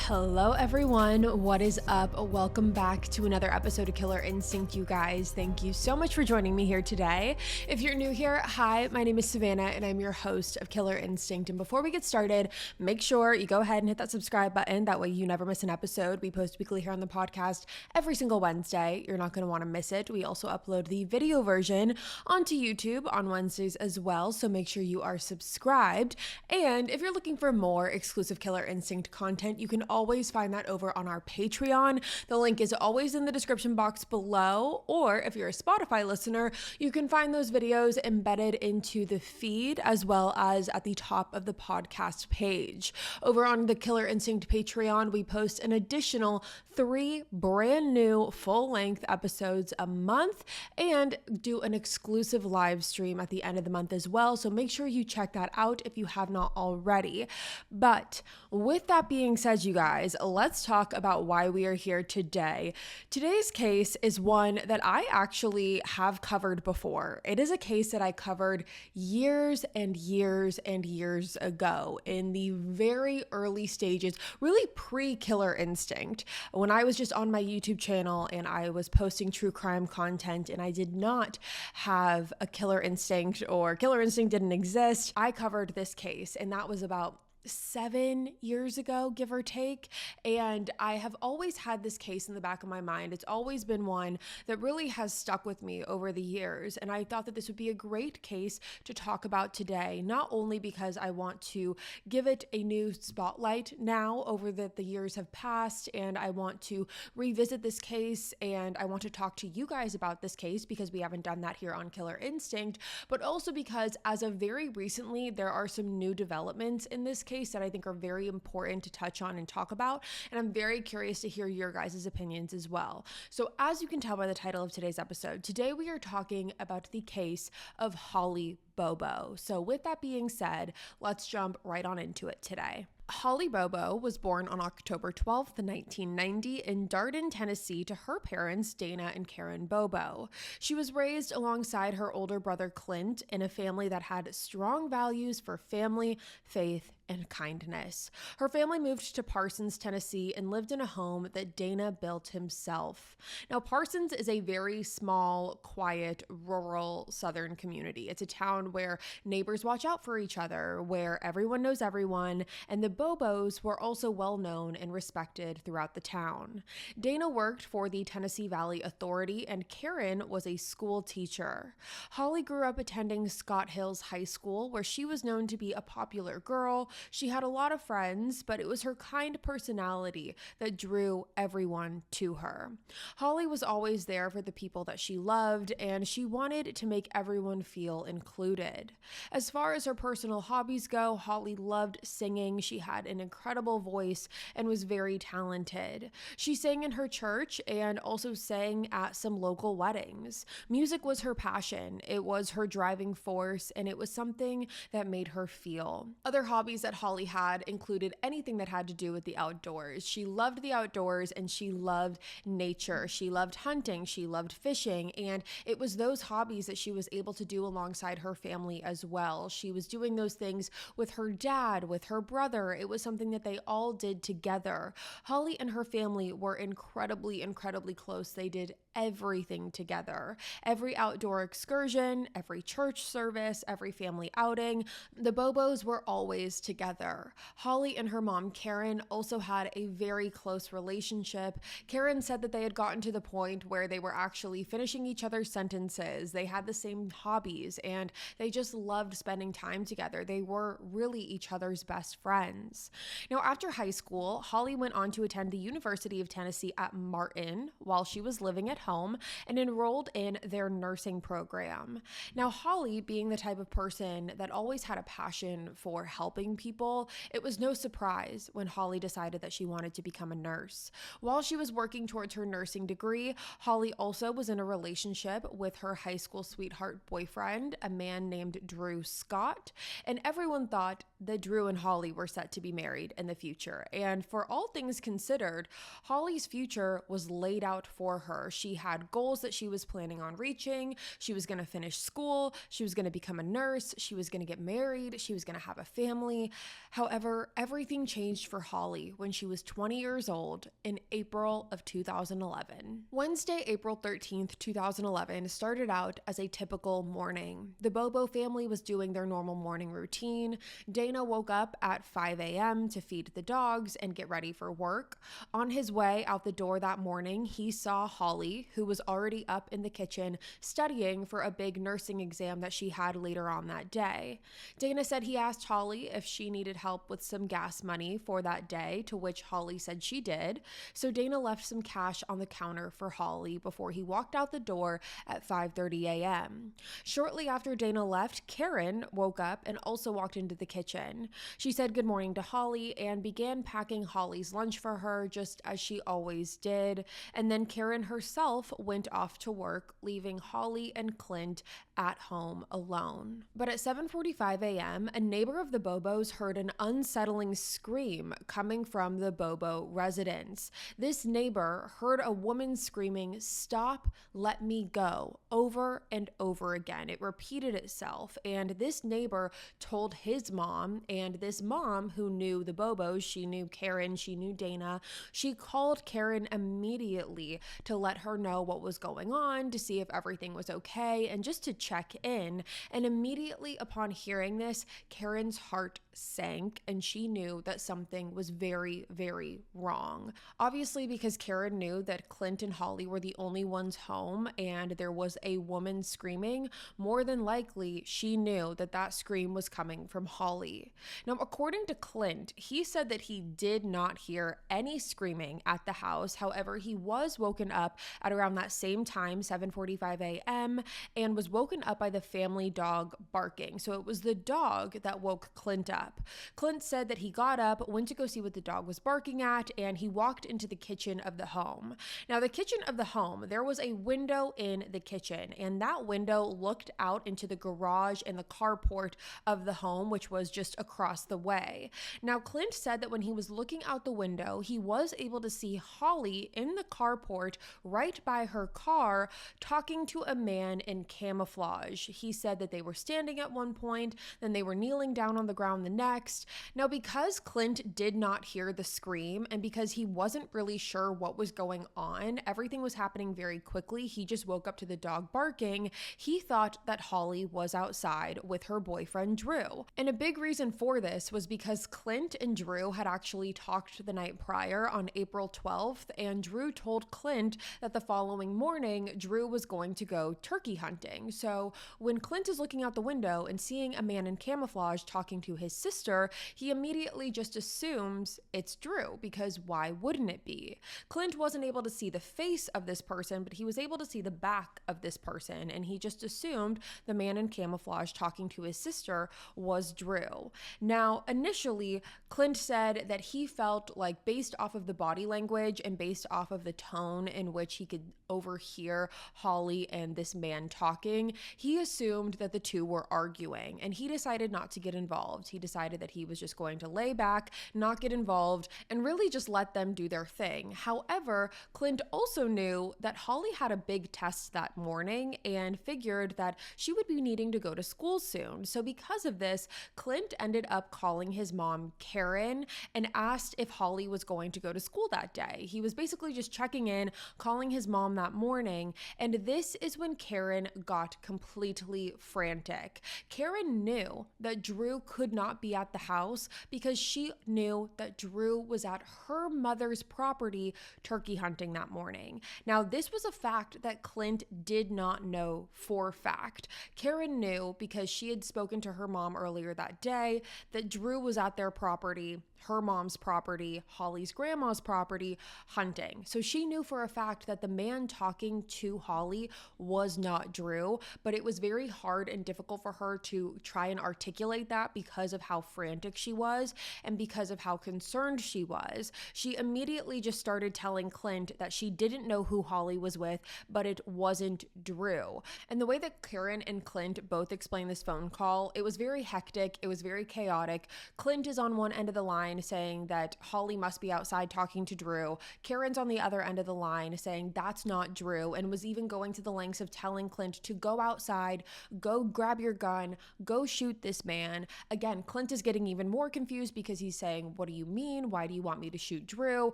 Hello everyone, what is up? Welcome back to another episode of Killer Instinct, you guys. Thank you so much for joining me here today. If you're new here, hi, my name is Savannah and I'm your host of Killer Instinct. And before we get started, make sure you go ahead and hit that subscribe button. That way you never miss an episode. We post weekly here on the podcast every single Wednesday. You're not going to want to miss it. We also upload the video version onto YouTube on Wednesdays as well. So make sure you are subscribed. And if you're looking for more exclusive Killer Instinct content, you can always find that over on our Patreon. The link is always in the description box below, or if you're a Spotify listener, you can find those videos embedded into the feed as well as at the top of the podcast page. Over on the Killer Instinct Patreon, we post an additional 3 brand new full-length episodes a month and do an exclusive live stream at the end of the month as well. So make sure you check that out if you have not already. But with that being said, you guys, let's talk about why we are here today. Today's case is one that I actually have covered before. It is a case that I covered years and years and years ago in the very early stages, really pre-Killer Instinct, when I was just on my YouTube channel and I was posting true crime content and I did not have a Killer Instinct or Killer Instinct didn't exist. I covered this case, and that was about 7 years ago, give or take. And I have always had this case in the back of my mind. It's always been one that really has stuck with me over the years. And I thought that this would be a great case to talk about today, not only because I want to give it a new spotlight now over that the years have passed, and I want to revisit this case and I want to talk to you guys about this case because we haven't done that here on Killer Instinct, but also because as of very recently, there are some new developments in this case that I think are very important to touch on and talk about. And I'm very curious to hear your guys' opinions as well. So as you can tell by the title of today's episode, today we are talking about the case of Holly Bobo. So with that being said, let's jump right on into it today. Holly Bobo was born on October 12th, 1990 in Darden, Tennessee to her parents, Dana and Karen Bobo. She was raised alongside her older brother, Clint, in a family that had strong values for family, faith, and kindness. Her family moved to Parsons, Tennessee, and lived in a home that Dana built himself. Now, Parsons is a very small, quiet, rural southern community. It's a town where neighbors watch out for each other, where everyone knows everyone, and the Bobos were also well known and respected throughout the town. Dana worked for the Tennessee Valley Authority, and Karen was a school teacher. Holly grew up attending Scott Hills High School, where she was known to be a popular girl. She had a lot of friends, but it was her kind personality that drew everyone to her. Holly was always there for the people that she loved, and she wanted to make everyone feel included. As far as her personal hobbies go, Holly loved singing. She had an incredible voice and was very talented. She sang in her church and also sang at some local weddings. Music was her passion. It was her driving force, and it was something that made her feel. Other hobbies that Holly had included anything that had to do with the outdoors. She loved the outdoors and she loved nature. She loved hunting, she loved fishing, and it was those hobbies that she was able to do alongside her family as well. She was doing those things with her dad, with her brother. It was something that they all did together. Holly and her family were incredibly, incredibly close. They did everything together. Every outdoor excursion, every church service, every family outing, the Bobos were always together. Holly and her mom, Karen, also had a very close relationship. Karen said that they had gotten to the point where they were actually finishing each other's sentences. They had the same hobbies and they just loved spending time together. They were really each other's best friends. Now, after high school, Holly went on to attend the University of Tennessee at Martin while she was living at home and enrolled in their nursing program. Now, Holly, being the type of person that always had a passion for helping people, it was no surprise when Holly decided that she wanted to become a nurse. While she was working towards her nursing degree, Holly also was in a relationship with her high school sweetheart boyfriend, a man named Drew Scott, and everyone thought that Drew and Holly were set to be married in the future. And for all things considered, Holly's future was laid out for her. She she had goals that she was planning on reaching. She was going to finish school. She was going to become a nurse. She was going to get married. She was going to have a family. However, everything changed for Holly when she was 20 years old in April of 2011. Wednesday, April 13th, 2011 started out as a typical morning. The Bobo family was doing their normal morning routine. Dana woke up at 5 a.m. to feed the dogs and get ready for work. On his way out the door that morning, he saw Holly, who was already up in the kitchen studying for a big nursing exam that she had later on that day. Dana said he asked Holly if she needed help with some gas money for that day, to which Holly said she did. So Dana left some cash on the counter for Holly before he walked out the door at 5:30 a.m. Shortly after Dana left, Karen woke up and also walked into the kitchen. She said good morning to Holly and began packing Holly's lunch for her, just as she always did. And then Karen herself went off to work, leaving Holly and Clint at home alone. But at 7:45 a.m., a neighbor of the Bobos heard an unsettling scream coming from the Bobo residence. This neighbor heard a woman screaming, "Stop, let me go," over and over again. It repeated itself, and this neighbor told his mom, and this mom, who knew the Bobos, she knew Karen, she knew Dana, she called Karen immediately to let her know what was going on, to see if everything was okay, and just to check in. And immediately upon hearing this, Karen's heart sank, and she knew that something was very, very wrong. Obviously, because Karen knew that Clint and Holly were the only ones home and there was a woman screaming, more than likely she knew that that scream was coming from Holly. Now, according to Clint, he said that he did not hear any screaming at the house. However, he was woken up at around that same time, 7:45 a.m., and was woken up by the family dog barking. So it was the dog that woke Clint up. Clint said that he got up, went to go see what the dog was barking at, and he walked into the kitchen of the home. Now, the kitchen of the home, there was a window in the kitchen, and that window looked out into the garage and the carport of the home, which was just across the way. Now, Clint said that when he was looking out the window, he was able to see Holly in the carport right by her car talking to a man in camouflage. He said that they were standing at one point, then they were kneeling down on the ground the next. Now, because Clint did not hear the scream and because he wasn't really sure what was going on, everything was happening very quickly. He just woke up to the dog barking. He thought that Holly was outside with her boyfriend, Drew. And a big reason for this was because Clint and Drew had actually talked the night prior on April 12th, and Drew told Clint that the following morning, Drew was going to go turkey hunting. So when Clint is looking out the window and seeing a man in camouflage talking to his sister, he immediately just assumes it's Drew, because why wouldn't it be? Clint wasn't able to see the face of this person, but he was able to see the back of this person, and he just assumed the man in camouflage talking to his sister was Drew. Now, initially, Clint said that he felt like, based off of the body language and based off of the tone in which he could overhear Holly and this man talking, he assumed that the two were arguing, and he decided not to get involved. He decided that he was just going to lay back, not get involved, and really just let them do their thing. However, Clint also knew that Holly had a big test that morning and figured that she would be needing to go to school soon. So because of this, Clint ended up calling his mom, Karen, and asked if Holly was going to go to school that day. He was basically just checking in, calling his mom that morning, and this is when Karen got completely frantic. Karen knew that Drew could not be at the house because she knew that Drew was at her mother's property turkey hunting that morning. Now, this was a fact that Clint did not know for fact. Karen knew because she had spoken to her mom earlier that day that Drew was at their property, her mom's property, Holly's grandma's property, hunting. So she knew for a fact that the man talking to Holly was not Drew, but it was very hard and difficult for her to try and articulate that because of how frantic she was and because of how concerned she was. She immediately just started telling Clint that she didn't know who Holly was with, but it wasn't Drew. And the way that Karen and Clint both explained this phone call, it was very hectic. It was very chaotic. Clint is on one end of the line saying that Holly must be outside talking to Drew. Karen's on the other end of the line saying that's not Drew, and was even going to the lengths of telling Clint to go outside, go grab your gun, go shoot this man. Again, Clint is getting even more confused because he's saying, what do you mean? Why do you want me to shoot Drew?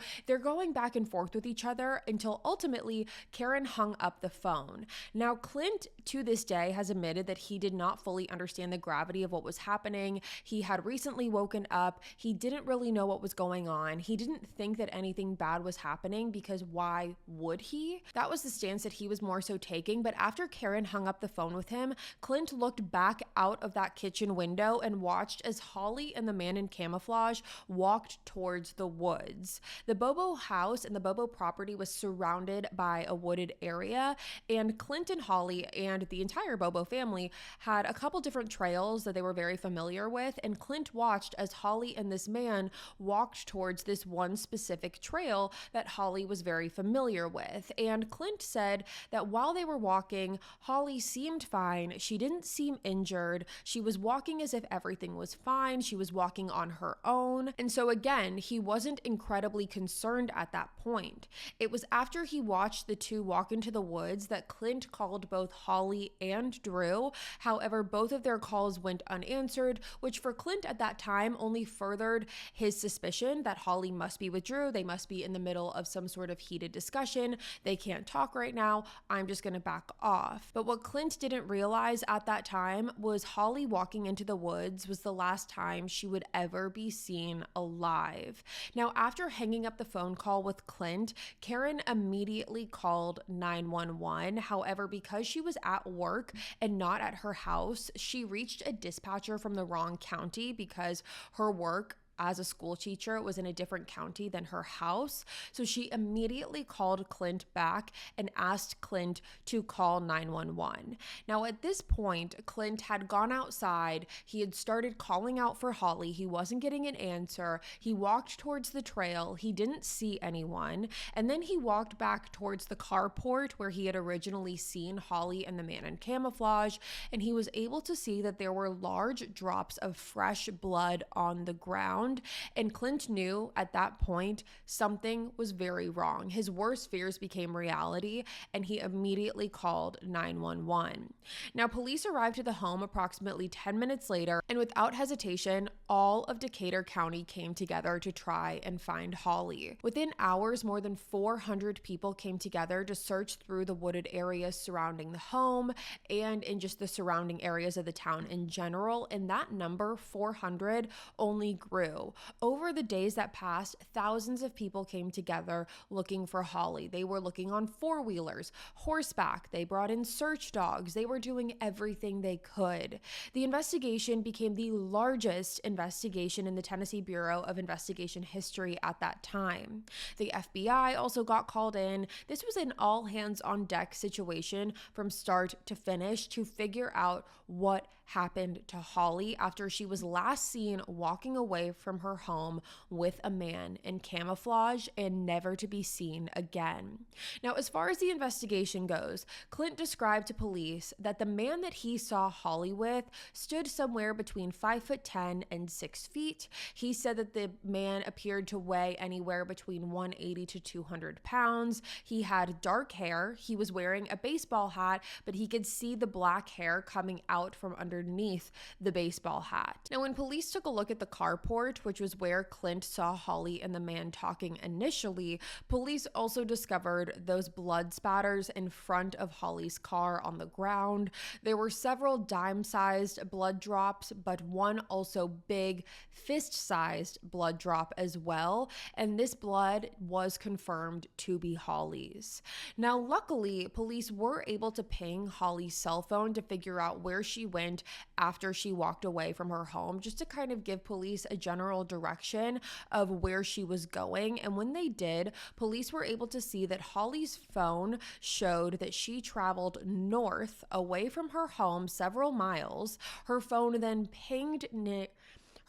They're going back and forth with each other until ultimately Karen hung up the phone. Now, Clint to this day has admitted that he did not fully understand the gravity of what was happening. He had recently woken up. He didn't really know what was going on. He didn't think that anything bad was happening because why would he? That was the stance that he was more so taking. But after Karen hung up the phone with him, Clint looked back out of that kitchen window and watched as Holly and the man in camouflage walked towards the woods. The Bobo house and the Bobo property was surrounded by a wooded area, and Clint and Holly and the entire Bobo family had a couple different trails that they were very familiar with, and Clint watched as Holly and this man walked towards this one specific trail that Holly was very familiar with. And Clint said that while they were walking, Holly seemed fine. She didn't seem injured. She was walking as if everything was fine. She was walking on her own. And so again, he wasn't incredibly concerned at that point. It was after he watched the two walk into the woods that Clint called both Holly and Drew. However, both of their calls went unanswered, which for Clint at that time only furthered his suspicion that Holly must be with Drew. They must be in the middle of some sort of heated discussion. They can't talk right now. I'm just going to back off. But what Clint didn't realize at that time was Holly walking into the woods was the last time she would ever be seen alive. Now, after hanging up the phone call with Clint, Karen immediately called 911. However, because she was at work and not at her house, she reached a dispatcher from the wrong county because her work as a school teacher was in a different county than her house. So she immediately called Clint back and asked Clint to call 911. Now, at this point, Clint had gone outside. He had started calling out for Holly. He wasn't getting an answer. He walked towards the trail. He didn't see anyone. And then he walked back towards the carport where he had originally seen Holly and the man in camouflage. And he was able to see that there were large drops of fresh blood on the ground. And Clint knew at that point something was very wrong. His worst fears became reality, and he immediately called 911. Now, police arrived at the home approximately 10 minutes later, and without hesitation, all of Decatur County came together to try and find Holly. Within hours, more than 400 people came together to search through the wooded areas surrounding the home and in just the surrounding areas of the town in general, and that number, 400, only grew. Over the days that passed, thousands of people came together looking for Holly. They were looking on four-wheelers, horseback. They brought in search dogs. They were doing everything they could. The investigation became the largest investigation in the Tennessee Bureau of Investigation history at that time. The FBI also got called in. This was an all-hands-on-deck situation from start to finish to figure out what happened to Holly after she was last seen walking away from her home with a man in camouflage and never to be seen again. Now, as far as the investigation goes, Clint described to police that the man that he saw Holly with stood somewhere between 5'10" and 6 feet. He said that the man appeared to weigh anywhere between 180 to 200 pounds. He had dark hair. He was wearing a baseball hat, but he could see the black hair coming out from underneath the baseball hat. Now, when police took a look at the carport, which was where Clint saw Holly and the man talking initially, police also discovered those blood spatters in front of Holly's car on the ground. There were several dime-sized blood drops, but one also big fist-sized blood drop as well, and this blood was confirmed to be Holly's. Now, luckily, police were able to ping Holly's cell phone to figure out where she went after she walked away from her home, just to kind of give police a general direction of where she was going. And when they did, police were able to see that Holly's phone showed that she traveled north away from her home several miles. Her phone then pinged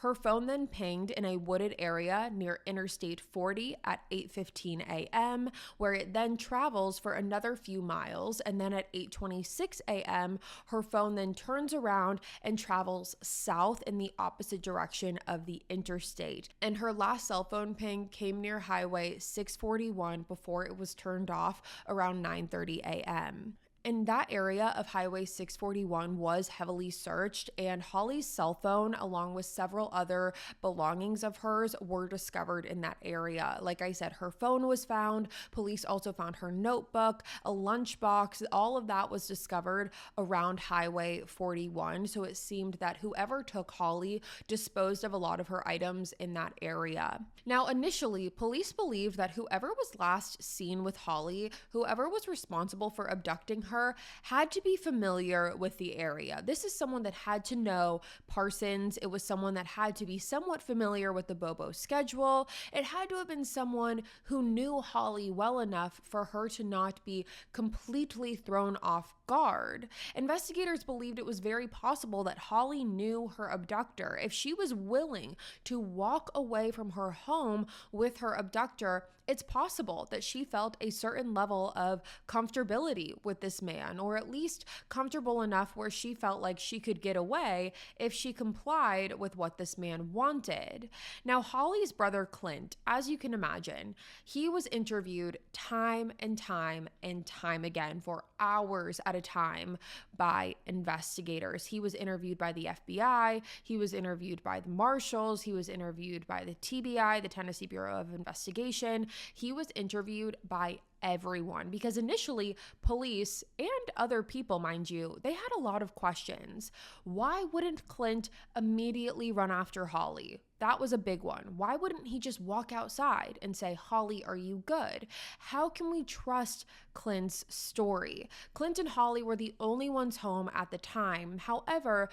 Her phone then pinged in a wooded area near Interstate 40 at 8:15 a.m., where it then travels for another few miles, and then at 8:26 a.m., her phone then turns around and travels south in the opposite direction of the interstate. And her last cell phone ping came near Highway 641 before it was turned off around 9:30 a.m. And that area of Highway 641 was heavily searched, and Holly's cell phone, along with several other belongings of hers, were discovered in that area. Like I said, her phone was found. Police also found her notebook, a lunchbox. All of that was discovered around Highway 41. So it seemed that whoever took Holly disposed of a lot of her items in that area. Now, initially, police believed that whoever was last seen with Holly, whoever was responsible for abducting her, had to be familiar with the area. This is someone that had to know Parsons. It was someone that had to be somewhat familiar with the Bobo schedule. It had to have been someone who knew Holly well enough for her to not be completely thrown off guard. Investigators believed it was very possible that Holly knew her abductor. If she was willing to walk away from her home with her abductor, it's possible that she felt a certain level of comfortability with this man, or at least comfortable enough where she felt like she could get away if she complied with what this man wanted. Now, Holly's brother Clint, as you can imagine, he was interviewed time and time and time again for hours at a time by investigators. He was interviewed by the FBI, he was interviewed by the marshals, he was interviewed by the TBI, the Tennessee Bureau of Investigation. He was interviewed by everyone because initially police and other people, mind you, they had a lot of questions. Why wouldn't Clint immediately run after Holly? That was a big one. Why wouldn't he just walk outside and say, Holly, are you good? How can we trust Clint's story? Clint and Holly were the only ones home at the time. However,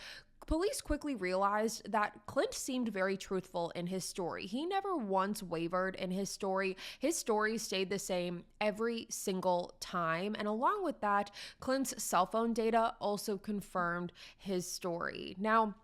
police quickly realized that Clint seemed very truthful in his story. He never once wavered in his story. His story stayed the same every single time. And along with that, Clint's cell phone data also confirmed his story. Now,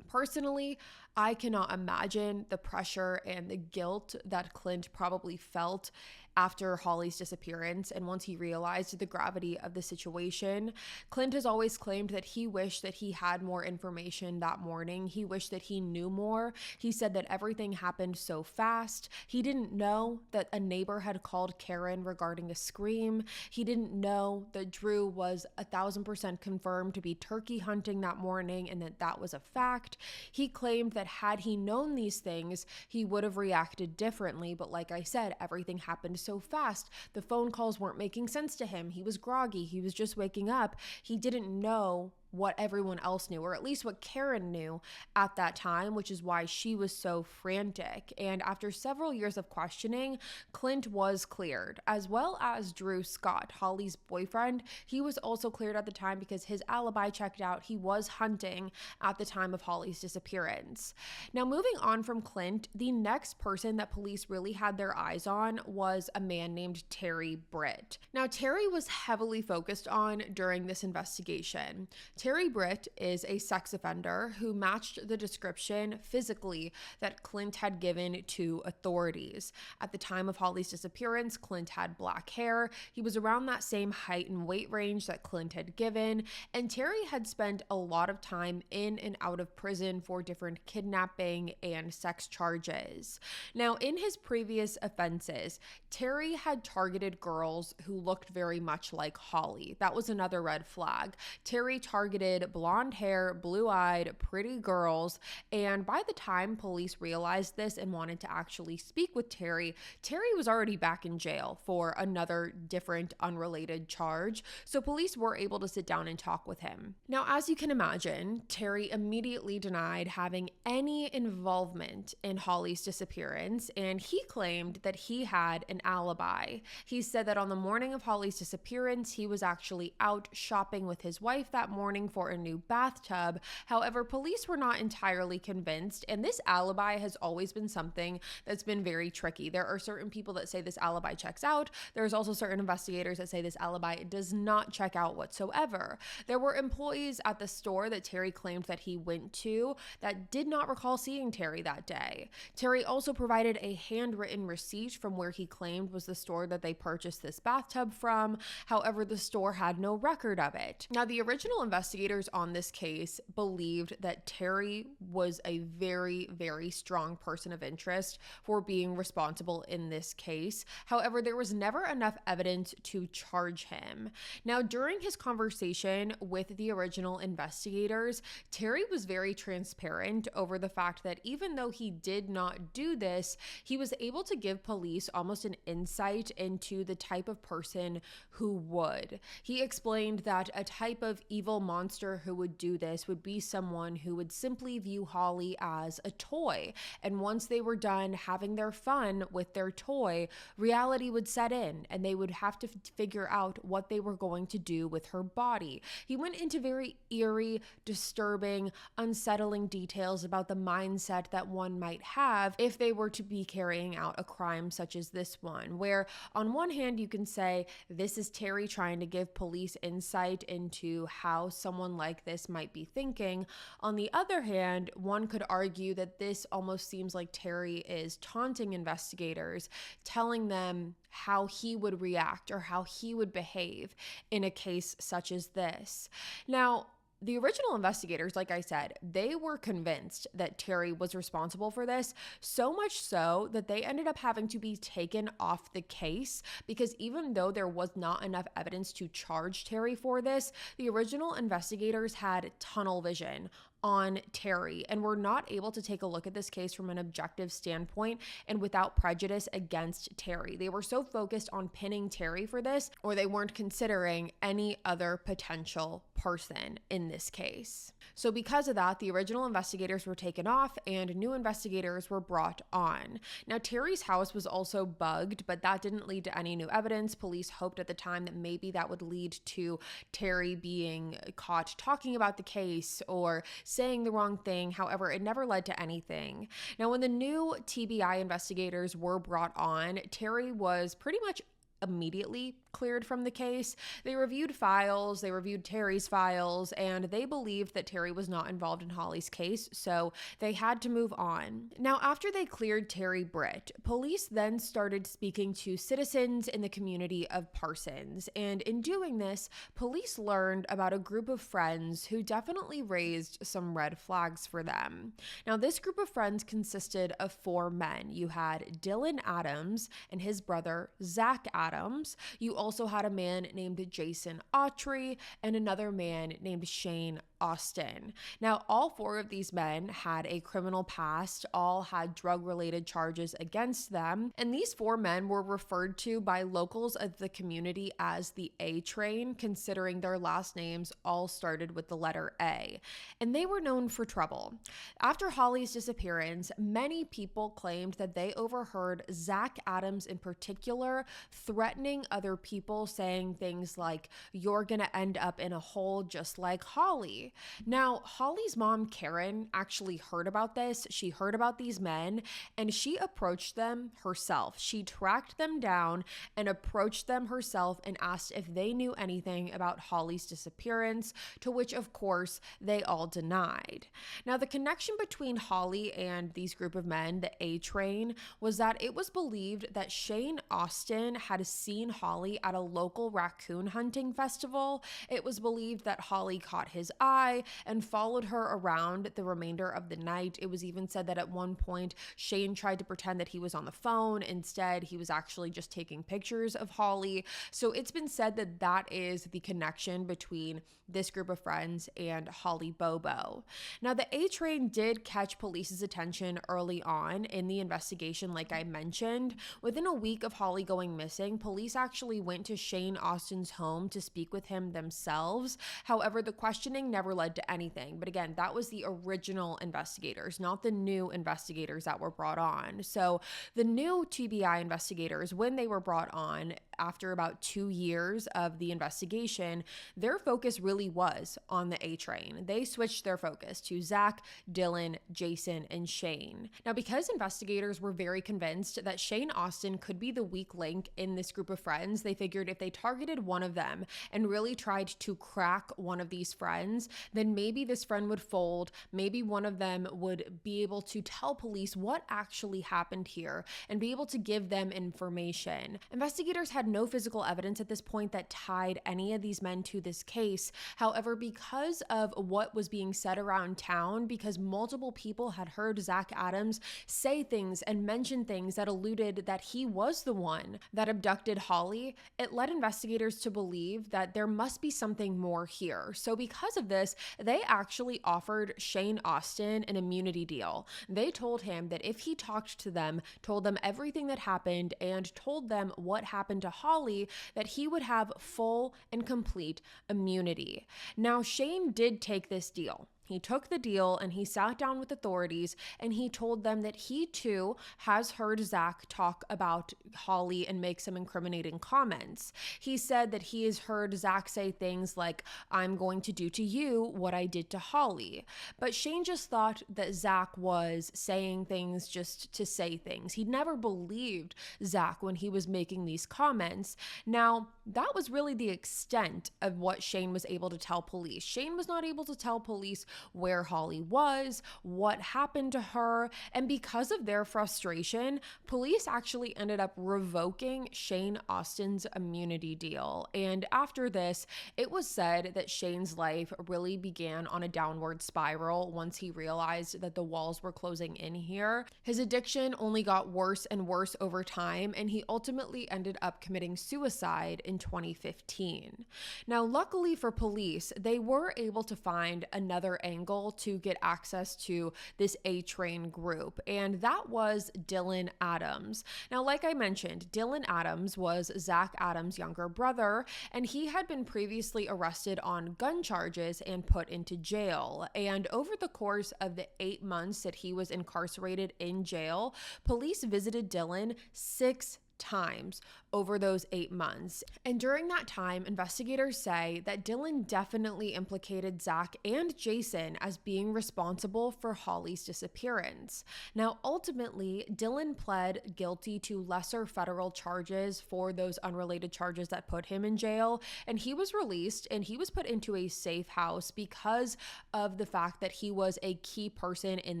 personally, I cannot imagine the pressure and the guilt that Clint probably felt after Holly's disappearance and once he realized the gravity of the situation. Clint has always claimed that he wished that he had more information that morning. He wished that he knew more. He said that everything happened so fast. He didn't know that a neighbor had called Karen regarding a scream. He didn't know that Drew was 1,000% confirmed to be turkey hunting that morning and that that was a fact. He claimed that had he known these things, he would have reacted differently. But like I said, everything happened so fast. The phone calls weren't making sense to him. He was groggy. He was just waking up. He didn't know what everyone else knew, or at least what Karen knew at that time, which is why she was so frantic. And after several years of questioning, Clint was cleared, as well as Drew Scott, Holly's boyfriend. He was also cleared at the time because his alibi checked out. He was hunting at the time of Holly's disappearance. Now, moving on from Clint, the next person that police really had their eyes on was a man named Terry Britt. Now, Terry was heavily focused on during this investigation. Terry Britt is a sex offender who matched the description physically that Clint had given to authorities. At the time of Holly's disappearance, Clint had black hair. He was around that same height and weight range that Clint had given, and Terry had spent a lot of time in and out of prison for different kidnapping and sex charges. Now, in his previous offenses, Terry had targeted girls who looked very much like Holly. That was another red flag. Terry targeted blonde hair, blue-eyed, pretty girls, and by the time police realized this and wanted to actually speak with Terry, Terry was already back in jail for another different unrelated charge, so police were able to sit down and talk with him. Now, as you can imagine, Terry immediately denied having any involvement in Holly's disappearance, and he claimed that he had an alibi. He said that on the morning of Holly's disappearance, he was actually out shopping with his wife that morning, running for a new bathtub. However, police were not entirely convinced, and this alibi has always been something that's been very tricky. There are certain people that say this alibi checks out. There's also certain investigators that say this alibi does not check out whatsoever. There were employees at the store that Terry claimed that he went to that did not recall seeing Terry that day. Terry also provided a handwritten receipt from where he claimed was the store that they purchased this bathtub from. However, the store had no record of it. Now, the original investigators on this case believed that Terry was a very, very strong person of interest for being responsible in this case. However, there was never enough evidence to charge him. Now, during his conversation with the original investigators, Terry was very transparent over the fact that even though he did not do this, he was able to give police almost an insight into the type of person who would. He explained that a type of evil monster who would do this would be someone who would simply view Holly as a toy. And once they were done having their fun with their toy, reality would set in and they would have to figure out what they were going to do with her body. He went into very eerie, disturbing, unsettling details about the mindset that one might have if they were to be carrying out a crime such as this one, where on one hand you can say this is Terry trying to give police insight into how someone like this might be thinking. On the other hand, one could argue that this almost seems like Terry is taunting investigators, telling them how he would react or how he would behave in a case such as this. Now, the original investigators, like I said, they were convinced that Terry was responsible for this, so much so that they ended up having to be taken off the case because even though there was not enough evidence to charge Terry for this, the original investigators had tunnel vision on Terry and were not able to take a look at this case from an objective standpoint and without prejudice against Terry. They were so focused on pinning Terry for this, or they weren't considering any other potential person in this case. So because of that, the original investigators were taken off and new investigators were brought on. Now, Terry's house was also bugged, but that didn't lead to any new evidence. Police hoped at the time that maybe that would lead to Terry being caught talking about the case or saying the wrong thing. However, it never led to anything. Now, when the new TBI investigators were brought on, Terry was pretty much immediately cleared from the case. They reviewed files, they reviewed Terry's files, and they believed that Terry was not involved in Holly's case, so they had to move on. Now, after they cleared Terry Britt, police then started speaking to citizens in the community of Parsons, and in doing this, police learned about a group of friends who definitely raised some red flags for them. Now, this group of friends consisted of 4 men. You had Dylan Adams and his brother, Zach Adams. You also had a man named Jason Autry and another man named Shane Austin. Now, all 4 of these men had a criminal past, all had drug-related charges against them, and these 4 men were referred to by locals of the community as the A Train, considering their last names all started with the letter A, and they were known for trouble. After Holly's disappearance, many people claimed that they overheard Zach Adams in particular threatening other people, saying things like, "You're gonna end up in a hole just like Holly." Now, Holly's mom, Karen, actually heard about this. She heard about these men and she approached them herself. She tracked them down and approached them herself and asked if they knew anything about Holly's disappearance, to which, of course, they all denied. Now, the connection between Holly and these group of men, the A Train, was that it was believed that Shane Austin had seen Holly at a local raccoon hunting festival. It was believed that Holly caught his eye and followed her around the remainder of the night. It was even said that at one point, Shane tried to pretend that he was on the phone. Instead, he was actually just taking pictures of Holly. So it's been said that that is the connection between this group of friends and Holly Bobo. Now, the A Train did catch police's attention early on in the investigation, like I mentioned. Within a week of Holly going missing, police actually went to Shane Austin's home to speak with him themselves. However, the questioning never led to anything. But again, that was the original investigators, not the new investigators that were brought on. So the new TBI investigators, when they were brought on, after about 2 years of the investigation, their focus really was on the A train. They switched their focus to Zach, Dylan, Jason, and Shane. Now, because investigators were very convinced that Shane Austin could be the weak link in this group of friends, they figured if they targeted one of them and really tried to crack one of these friends, then maybe this friend would fold. Maybe one of them would be able to tell police what actually happened here and be able to give them information. Investigators had no physical evidence at this point that tied any of these men to this case. However, because of what was being said around town, because multiple people had heard Zach Adams say things and mention things that alluded that he was the one that abducted Holly, it led investigators to believe that there must be something more here. So because of this, they actually offered Shane Austin an immunity deal. They told him that if he talked to them, told them everything that happened, and told them what happened to Holly, that he would have full and complete immunity. Now, Shane did take this deal. He took the deal and he sat down with authorities and he told them that he too has heard Zach talk about Holly and make some incriminating comments. He said that he has heard Zach say things like, "I'm going to do to you what I did to Holly." But Shane just thought that Zach was saying things just to say things. He never believed Zach when he was making these comments. Now, that was really the extent of what Shane was able to tell police. Shane was not able to tell police where Holly was, what happened to her, and because of their frustration, police actually ended up revoking Shane Austin's immunity deal. And after this, it was said that Shane's life really began on a downward spiral once he realized that the walls were closing in here. His addiction only got worse and worse over time, and he ultimately ended up committing suicide in 2015. Now, luckily for police, they were able to find another angle to get access to this A-Train group, and that was Dylan Adams. Now, like I mentioned, Dylan Adams was Zach Adams' younger brother, and he had been previously arrested on gun charges and put into jail. And over the course of the 8 months that he was incarcerated in jail, police visited Dylan 6 times over those 8 months. And during that time, investigators say that Dylan definitely implicated Zach and Jason as being responsible for Holly's disappearance. Now, ultimately, Dylan pled guilty to lesser federal charges for those unrelated charges that put him in jail, and he was released and he was put into a safe house because of the fact that he was a key person in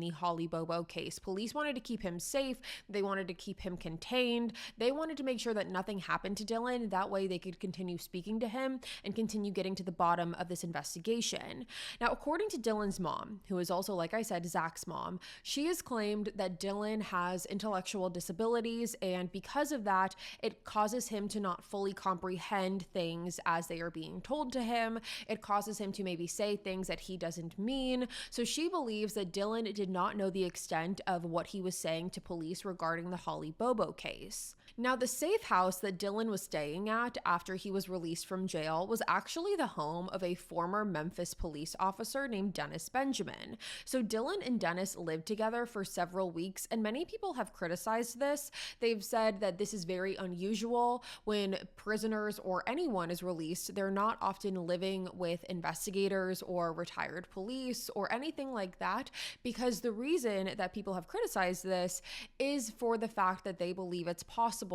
the Holly Bobo case. Police wanted to keep him safe. They wanted to keep him contained. They wanted to make sure that nothing happened to Dylan. That way they could continue speaking to him and continue getting to the bottom of this investigation. Now, according to Dylan's mom, who is also, like I said, Zach's mom, she has claimed that Dylan has intellectual disabilities, and because of that, it causes him to not fully comprehend things as they are being told to him. It causes him to maybe say things that he doesn't mean. So she believes that Dylan did not know the extent of what he was saying to police regarding the Holly Bobo case. Now, the safe house that Dylan was staying at after he was released from jail was actually the home of a former Memphis police officer named Dennis Benjamin. So Dylan and Dennis lived together for several weeks, and many people have criticized this. They've said that this is very unusual. When prisoners or anyone is released, they're not often living with investigators or retired police or anything like that, because the reason that people have criticized this is for the fact that they believe it's possible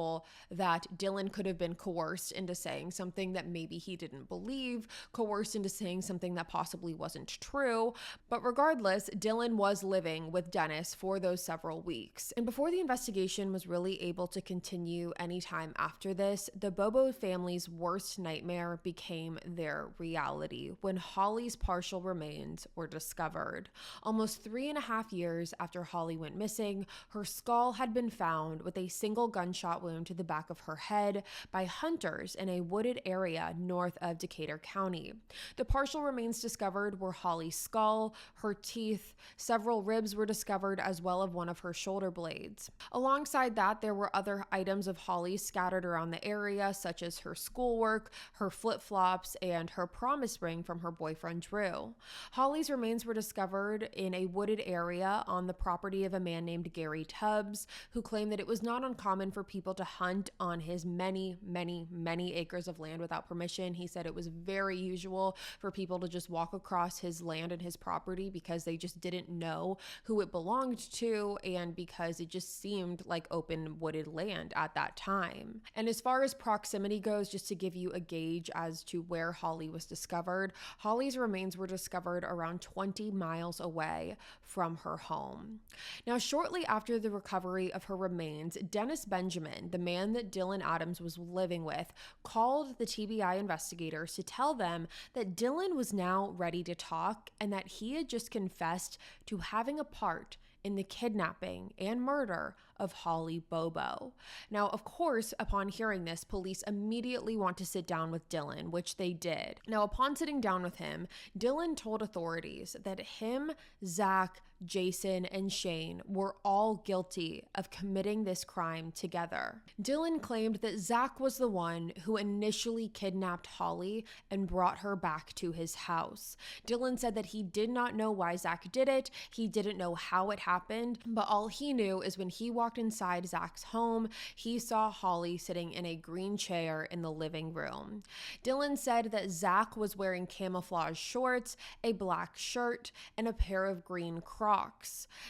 that Dylan could have been coerced into saying something that maybe he didn't believe, coerced into saying something that possibly wasn't true. But regardless, Dylan was living with Dennis for those several weeks. And before the investigation was really able to continue anytime after this, the Bobo family's worst nightmare became their reality when Holly's partial remains were discovered. Almost 3.5 years after Holly went missing, her skull had been found with a single gunshot wound to the back of her head by hunters in a wooded area north of Decatur County. The partial remains discovered were Holly's skull, her teeth, several ribs were discovered, as well as one of her shoulder blades. Alongside that, there were other items of Holly scattered around the area, such as her schoolwork, her flip-flops, and her promise ring from her boyfriend Drew. Holly's remains were discovered in a wooded area on the property of a man named Gary Tubbs, who claimed that it was not uncommon for people able to hunt on his many, many, many acres of land without permission. He said it was very usual for people to just walk across his land and his property because they just didn't know who it belonged to, and because it just seemed like open wooded land at that time. And as far as proximity goes, just to give you a gauge as to where Holly was discovered, Holly's remains were discovered around 20 miles away from her home. Now, shortly after the recovery of her remains, Dennis Benjamin, the man that Dylan Adams was living with, called the TBI investigators to tell them that Dylan was now ready to talk and that he had just confessed to having a part in the kidnapping and murder of Holly Bobo. Now, of course, upon hearing this, police immediately want to sit down with Dylan, which they did. Now, upon sitting down with him, Dylan told authorities that him, Zach, Jason, and Shane were all guilty of committing this crime together. Dylan claimed that Zach was the one who initially kidnapped Holly and brought her back to his house. Dylan said that he did not know why Zach did it. He didn't know how it happened, but all he knew is when he walked inside Zach's home, he saw Holly sitting in a green chair in the living room. Dylan said that Zach was wearing camouflage shorts, a black shirt, and a pair of green Crocs.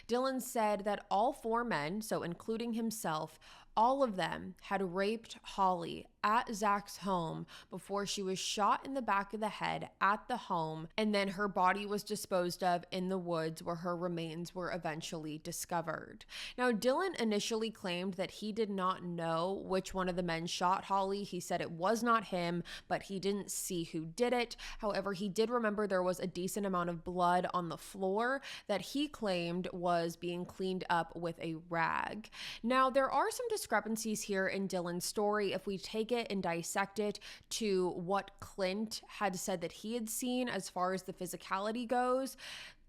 Dylan said that all four men, so including himself, all of them had raped Holly at Zach's home before she was shot in the back of the head at the home, and then her body was disposed of in the woods where her remains were eventually discovered. Now, Dylan initially claimed that he did not know which one of the men shot Holly. He said it was not him, but he didn't see who did it. However, he did remember there was a decent amount of blood on the floor that he claimed was being cleaned up with a rag. Now, there are some discrepancies here in Dylan's story if we take it and dissect it to what Clint had said that he had seen as far as the physicality goes.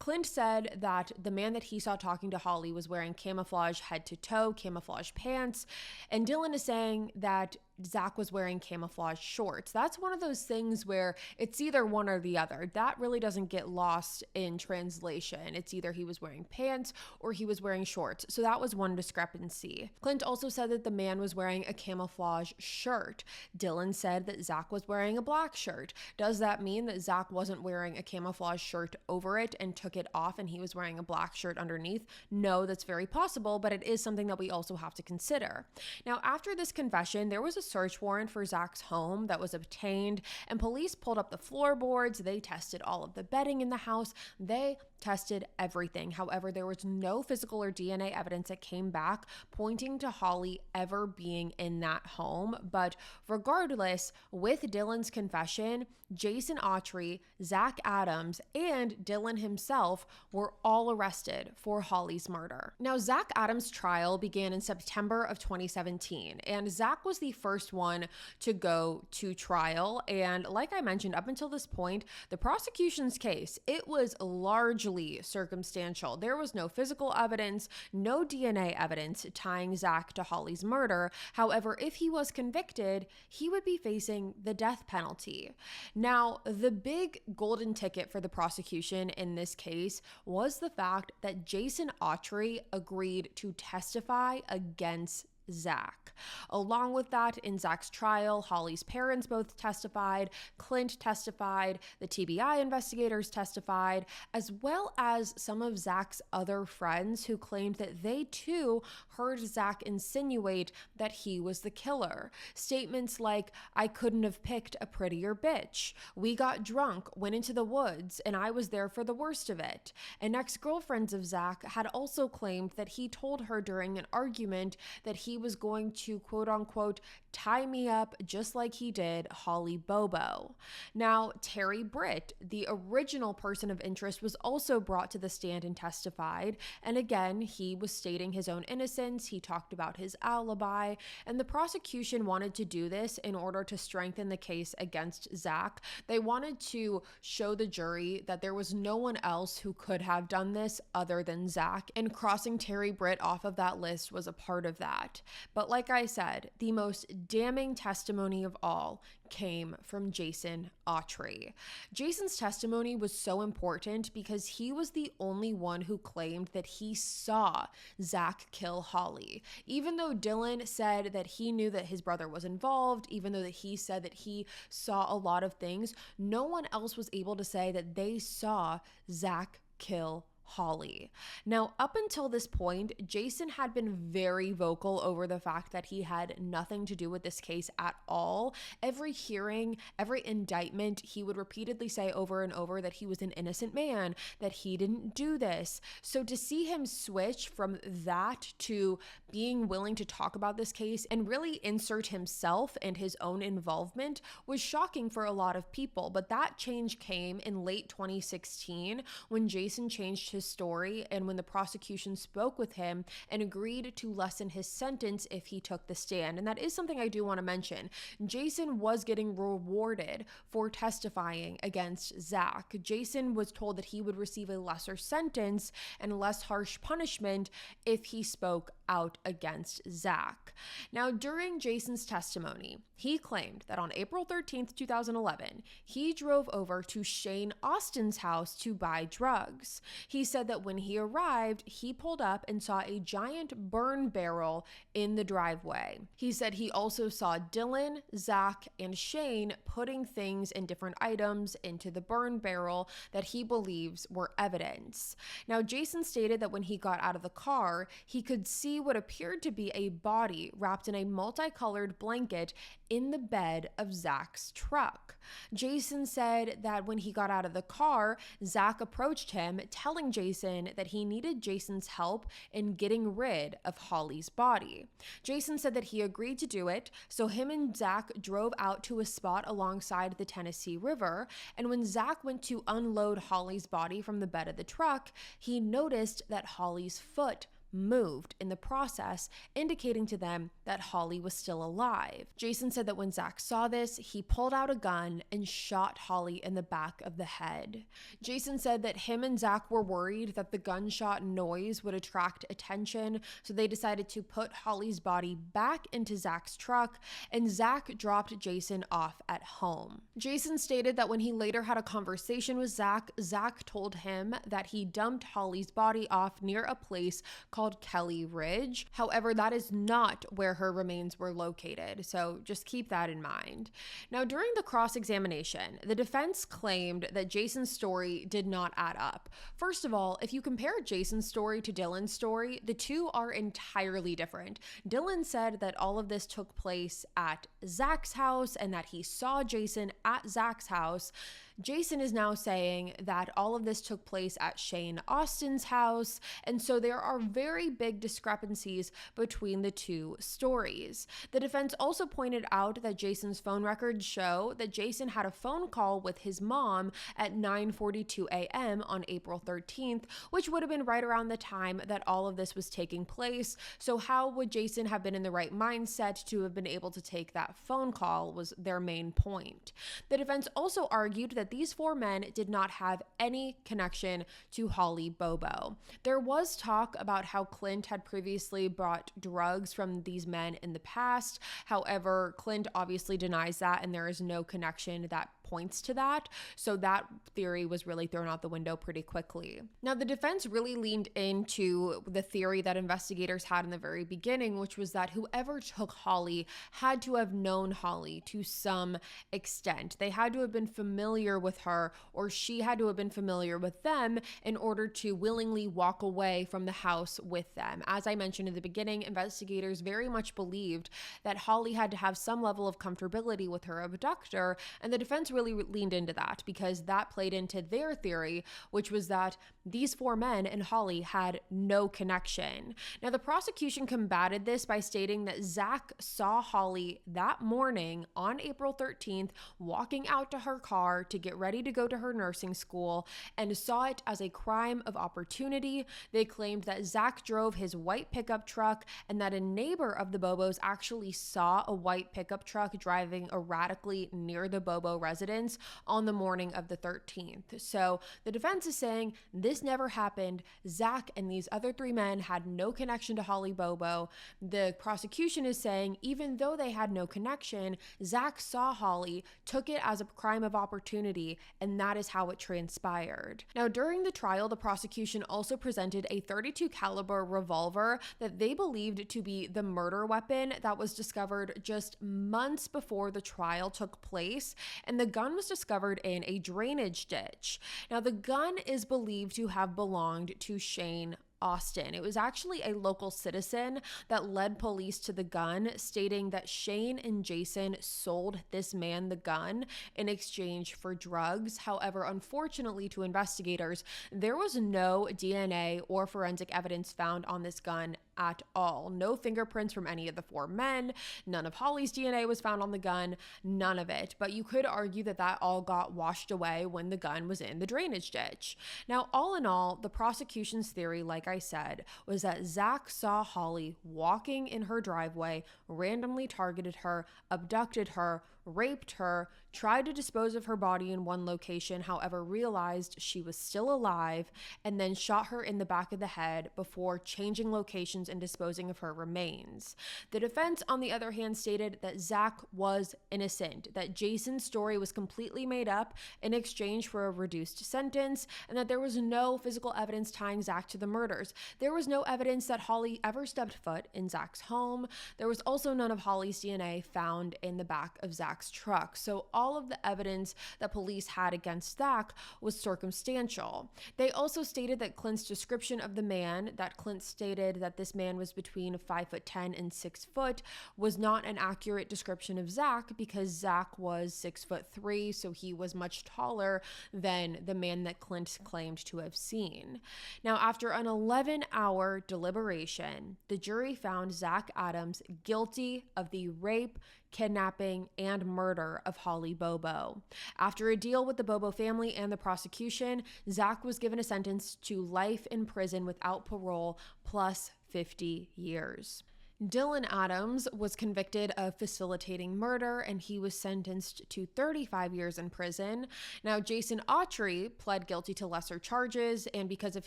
Clint said that the man that he saw talking to Holly was wearing camouflage head to toe, camouflage pants, and Dylan is saying that Zach was wearing camouflage shorts. That's one of those things where it's either one or the other. That really doesn't get lost in translation. It's either he was wearing pants or he was wearing shorts. So that was one discrepancy. Clint also said that the man was wearing a camouflage shirt. Dylan said that Zach was wearing a black shirt. Does that mean that Zach wasn't wearing a camouflage shirt over it and took it off and he was wearing a black shirt underneath? No, that's very possible, but it is something that we also have to consider. Now, after this confession, there was a search warrant for Zach's home that was obtained, and police pulled up the floorboards. They tested all of the bedding in the house. They tested everything. However, there was no physical or DNA evidence that came back pointing to Holly ever being in that home. But regardless, with Dylan's confession, Jason Autry, Zach Adams, and Dylan himself were all arrested for Holly's murder. Now, Zach Adams' trial began in September of 2017, and Zach was the first one to go to trial. And like I mentioned, up until this point, the prosecution's case, it was largely circumstantial. There was no physical evidence, no DNA evidence tying Zach to Holly's murder. However, if he was convicted, he would be facing the death penalty. Now, the big golden ticket for the prosecution in this case was the fact that Jason Autry agreed to testify against Zach. Along with that, in Zach's trial, Holly's parents both testified, Clint testified, the TBI investigators testified, as well as some of Zach's other friends who claimed that they too heard Zach insinuate that he was the killer. Statements like, "I couldn't have picked a prettier bitch. We got drunk, went into the woods, and I was there for the worst of it." And ex-girlfriends of Zach had also claimed that he told her during an argument that he was going to quote unquote tie me up just like he did Holly Bobo. Now, Terry Britt, the original person of interest, was also brought to the stand and testified. And again, he was stating his own innocence. He talked about his alibi, and the prosecution wanted to do this in order to strengthen the case against Zach. They wanted to show the jury that there was no one else who could have done this other than Zach, and crossing Terry Britt off of that list was a part of that. that. But like I said, the most damning testimony of all came from Jason Autry. Jason's testimony was so important because he was the only one who claimed that he saw Zach kill Holly. Even though Dylan said that he knew that his brother was involved, even though that he said that he saw a lot of things, no one else was able to say that they saw Zach kill Holly. Now, up until this point, Jason had been very vocal over the fact that he had nothing to do with this case at all. Every hearing, every indictment, he would repeatedly say over and over that he was an innocent man, that he didn't do this. So to see him switch from that to being willing to talk about this case and really insert himself and his own involvement was shocking for a lot of people. But that change came in late 2016 when Jason changed his story and when the prosecution spoke with him and agreed to lessen his sentence if he took the stand. And that is something I do want to mention. Jason was getting rewarded for testifying against Zach. Jason was told that he would receive a lesser sentence and less harsh punishment if he spoke out against Zach. Now, during Jason's testimony, he claimed that on April 13th, 2011, he drove over to Shane Austin's house to buy drugs. He said that when he arrived, he pulled up and saw a giant burn barrel in the driveway. He said he also saw Dylan, Zach, and Shane putting things and different items into the burn barrel that he believes were evidence. Now, Jason stated that when he got out of the car, he could see what appeared to be a body wrapped in a multicolored blanket in the bed of Zach's truck. Jason said that when he got out of the car, Zach approached him, telling Jason that he needed Jason's help in getting rid of Holly's body. Jason said that he agreed to do it, so him and Zach drove out to a spot alongside the Tennessee River, and when Zach went to unload Holly's body from the bed of the truck, he noticed that Holly's foot moved in the process, indicating to them that Holly was still alive. Jason said that when Zach saw this, he pulled out a gun and shot Holly in the back of the head. Jason said that him and Zach were worried that the gunshot noise would attract attention, so they decided to put Holly's body back into Zach's truck, and Zach dropped Jason off at home. Jason stated that when he later had a conversation with Zach, Zach told him that he dumped Holly's body off near a place called Kelly Ridge. However, that is not where her remains were located, so just keep that in mind. Now, during the cross-examination, the defense claimed that Jason's story did not add up. First of all, if you compare Jason's story to Dylan's story, the two are entirely different. Dylan said that all of this took place at Zach's house and that he saw Jason at Zach's house. Jason is now saying that all of this took place at Shane Austin's house, and so there are very big discrepancies between the two stories. The defense also pointed out that Jason's phone records show that Jason had a phone call with his mom at 9:42 a.m. on April 13th, which would have been right around the time that all of this was taking place. So how would Jason have been in the right mindset to have been able to take that phone call was their main point. The defense also argued that these four men did not have any connection to Holly Bobo. There was talk about how Clint had previously brought drugs from these men in the past. However, Clint obviously denies that, and there is no connection that points to that. So that theory was really thrown out the window pretty quickly. Now, the defense really leaned into the theory that investigators had in the very beginning, which was that whoever took Holly had to have known Holly to some extent. They had to have been familiar with her, or she had to have been familiar with them in order to willingly walk away from the house with them. As I mentioned in the beginning, investigators very much believed that Holly had to have some level of comfortability with her abductor, and the defense really leaned into that because that played into their theory, which was that these four men and Holly had no connection. Now, the prosecution combated this by stating that Zach saw Holly that morning on April 13th walking out to her car to get ready to go to her nursing school and saw it as a crime of opportunity. They claimed that Zach drove his white pickup truck and that a neighbor of the Bobos actually saw a white pickup truck driving erratically near the Bobo residence residence on the morning of the 13th. So the defense is saying this never happened. Zach and these other three men had no connection to Holly Bobo. The prosecution is saying even though they had no connection, Zach saw Holly, took it as a crime of opportunity, and that is how it transpired. Now, during the trial, the prosecution also presented a .32 caliber revolver that they believed to be the murder weapon that was discovered just months before the trial took place, and the gun was discovered in a drainage ditch. Now, the gun is believed to have belonged to Shane Austin. It was actually a local citizen that led police to the gun, stating that Shane and Jason sold this man the gun in exchange for drugs. However, unfortunately to investigators, there was no DNA or forensic evidence found on this gun at all. No fingerprints from any of the four men. None of Holly's DNA was found on the gun. None of it. But you could argue that that all got washed away when the gun was in the drainage ditch. Now, all in all, the prosecution's theory, like I said, was that Zach saw Holly walking in her driveway, randomly targeted her, abducted her, raped her, tried to dispose of her body in one location, however, realized she was still alive, and then shot her in the back of the head before changing locations and disposing of her remains. The defense, on the other hand, stated that Zach was innocent, that Jason's story was completely made up in exchange for a reduced sentence, and that there was no physical evidence tying Zach to the murders. There was no evidence that Holly ever stepped foot in Zach's home. There was also none of Holly's DNA found in the back of Zach's truck. So all of the evidence that police had against Zach was circumstantial. They also stated that Clint's description of the man, that Clint stated that this man was between 5'10" and 6 foot, was not an accurate description of Zach because Zach was 6'3", so he was much taller than the man that Clint claimed to have seen. Now, after an 11-hour deliberation, the jury found Zach Adams guilty of the rape, kidnapping, and murder of Holly Bobo. After a deal with the Bobo family and the prosecution, Zach was given a sentence to life in prison without parole plus 50 years. Dylan Adams was convicted of facilitating murder, and he was sentenced to 35 years in prison. Now, Jason Autry pled guilty to lesser charges, and because of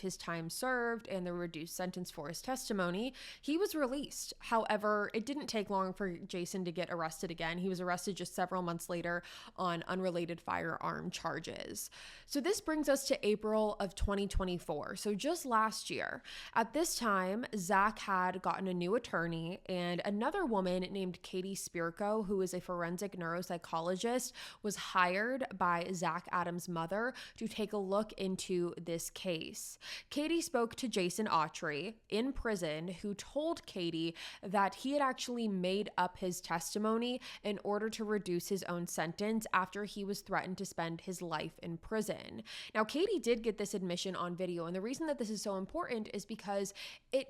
his time served and the reduced sentence for his testimony, he was released. However, it didn't take long for Jason to get arrested again. He was arrested just several months later on unrelated firearm charges. So this brings us to April of 2024, so just last year. At this time, Zach had gotten a new attorney, and another woman named Katie Spirko, who is a forensic neuropsychologist, was hired by Zach Adams' mother to take a look into this case. Katie spoke to Jason Autry in prison, who told Katie that he had actually made up his testimony in order to reduce his own sentence after he was threatened to spend his life in prison. Now, Katie did get this admission on video, and the reason that this is so important is because it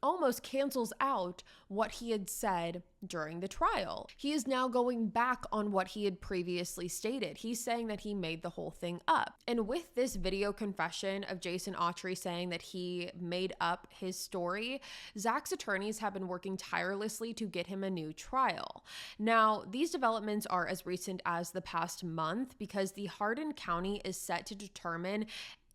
almost cancels out what he had said during the trial. He is now going back on what he had previously stated. He's saying that he made the whole thing up. And with this video confession of Jason Autry saying that he made up his story, Zach's attorneys have been working tirelessly to get him a new trial. Now, these developments are as recent as the past month because the Hardin County is set to determine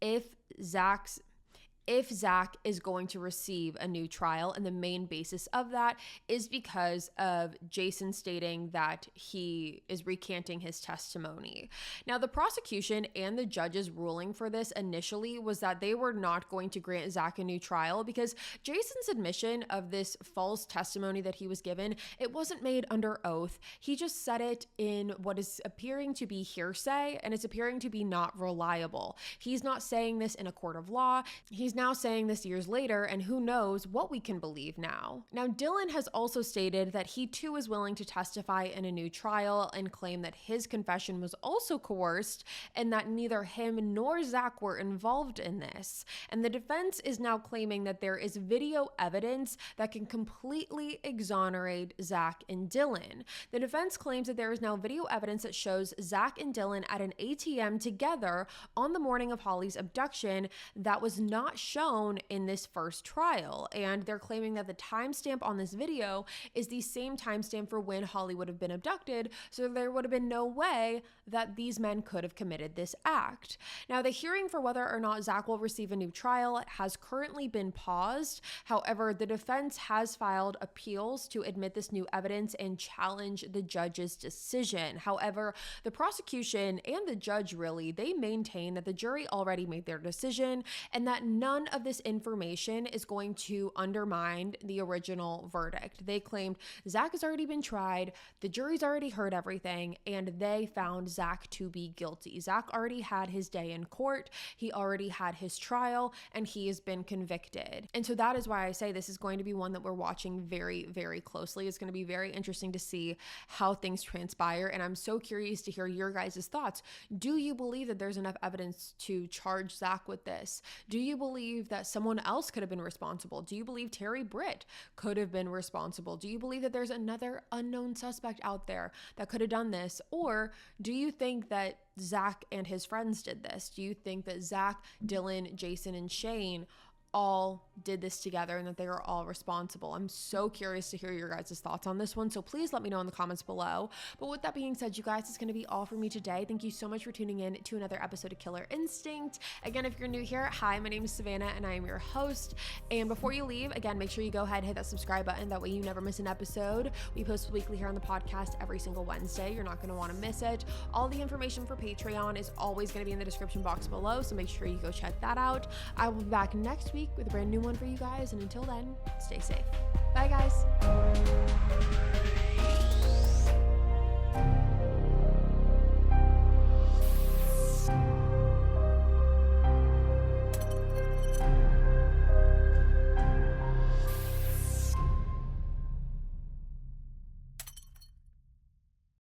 if Zach is going to receive a new trial, and the main basis of that is because of Jason stating that he is recanting his testimony. Now, the prosecution and the judge's ruling for this initially was that they were not going to grant Zach a new trial because Jason's admission of this false testimony that he was given, it wasn't made under oath. He just said it in what is appearing to be hearsay, and it's appearing to be not reliable. He's not saying this in a court of law. He's now saying this years later, and who knows what we can believe now. Now, Dylan has also stated that he too is willing to testify in a new trial and claim that his confession was also coerced and that neither him nor Zach were involved in this. And the defense is now claiming that there is video evidence that can completely exonerate Zach and Dylan. The defense claims that there is now video evidence that shows Zach and Dylan at an ATM together on the morning of Holly's abduction that was not shown in this first trial. And they're claiming that the timestamp on this video is the same timestamp for when Holly would have been abducted. So there would have been no way that these men could have committed this act. Now, the hearing for whether or not Zach will receive a new trial has currently been paused. However, the defense has filed appeals to admit this new evidence and challenge the judge's decision. However, the prosecution and the judge they maintain that the jury already made their decision and that none of this information is going to undermine the original verdict. They claimed Zach has already been tried, the jury's already heard everything, and they found Zach to be guilty. Zach already had his day in court, he already had his trial, and he has been convicted. And so that is why I say this is going to be one that we're watching very, very closely. It's going to be very interesting to see how things transpire, and I'm so curious to hear your guys' thoughts. Do you believe that there's enough evidence to charge Zach with this? Do you believe that someone else could have been responsible? Do you believe Terry Britt could have been responsible? Do you believe that there's another unknown suspect out there that could have done this? Or do you think that Zach and his friends did this? Do you think that Zach, Dylan, Jason, and Shane all did this together and that they are all responsible? I'm so curious to hear your guys' thoughts on this one, so please let me know in the comments below. But with that being said, you guys, it's going to be all for me today. Thank you so much for tuning in to another episode of Killer Instinct. Again, if you're new here, hi, my name is Savannah and I am your host. And before you leave, again, make sure you go ahead and hit that subscribe button. That way you never miss an episode. We post weekly here on the podcast every single Wednesday. You're not going to want to miss it. All the information for Patreon is always going to be in the description box below, so make sure you go check that out. I will be back next week with a brand new one for you guys, and until then, stay safe. Bye guys.